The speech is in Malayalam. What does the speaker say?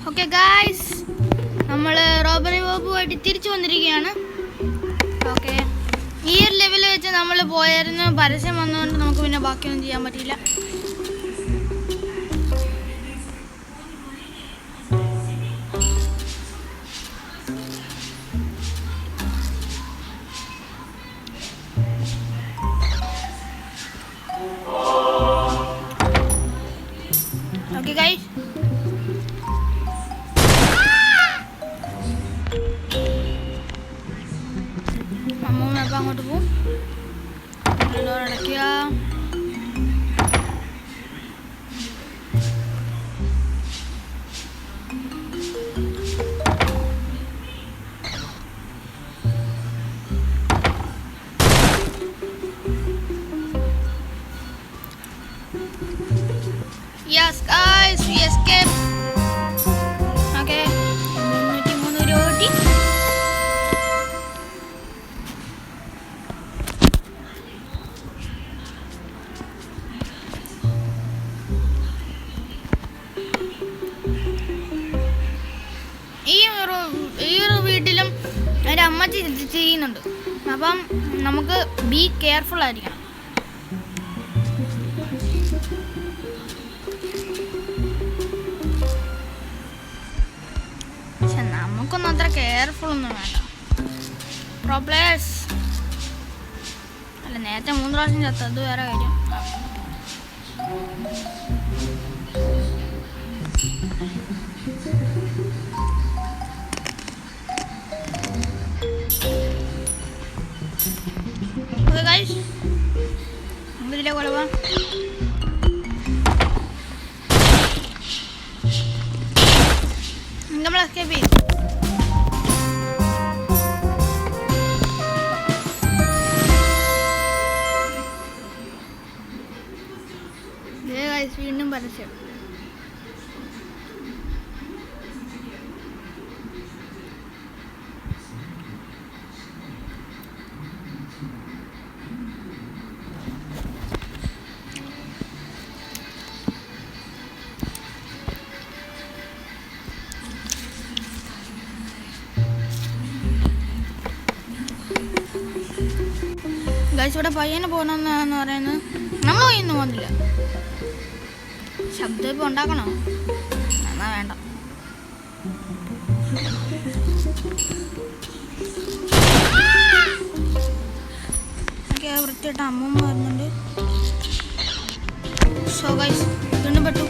ഓക്കെ ഗായ്സ്, നമ്മൾ റോബറി വകുപ്പുമായിട്ട് തിരിച്ചു വന്നിരിക്കുകയാണ്. ഓക്കെ, ഈ ഒരു ലെവലിൽ വെച്ച് നമ്മൾ പോയായിരുന്നു. പരസ്യം വന്നുകൊണ്ട് നമുക്ക് പിന്നെ ബാക്കിയൊന്നും ചെയ്യാൻ പറ്റിയില്ല. ഓക്കെ ഗായ്സ്, അമ്മൂമ്മ അങ്ങോട്ട് പോവും. ഡോർ അടയ്ക്കുക. Yes guys, we escaped. Okay, 303 ഓടി. ഈ ഒരു വീട്ടിലും എൻ്റെ അമ്മച്ചി ചെയ്യുന്നുണ്ട്. അപ്പം നമുക്ക് ബി കെയർഫുൾ ആയിരിക്കണം. പക്ഷെ നമുക്കൊന്നും അത്ര കെയർഫുൾ ഒന്നും വേണ്ട. പ്രോബ്ലേഴ്സ് അല്ല, നേരത്തെ 3 പ്രാവശ്യം ചത്ത, അത് വേറെ കാര്യം. ഇതിലെ കൊലവാ. നമ്മൾ എസ്കേപ്പ് ചെയ്യും. വീണ്ടും പരസ്യം. ഗൈസ്, ഇവിടെ പയ്യനെ പോകണമെന്നാണ് പറയുന്നത്. നമ്മൾ പയ്യൊന്നും പോകുന്നില്ല. ശബ്ദം ഇപ്പോൾ ഉണ്ടാക്കണോ? എന്നാ വേണ്ട. ഓക്കെ, വൃത്തിയായിട്ട് അമ്മൂമ്മ വരുന്നുണ്ട്. സോ ഗൈസ്, വീണ്ടും പെട്ടു.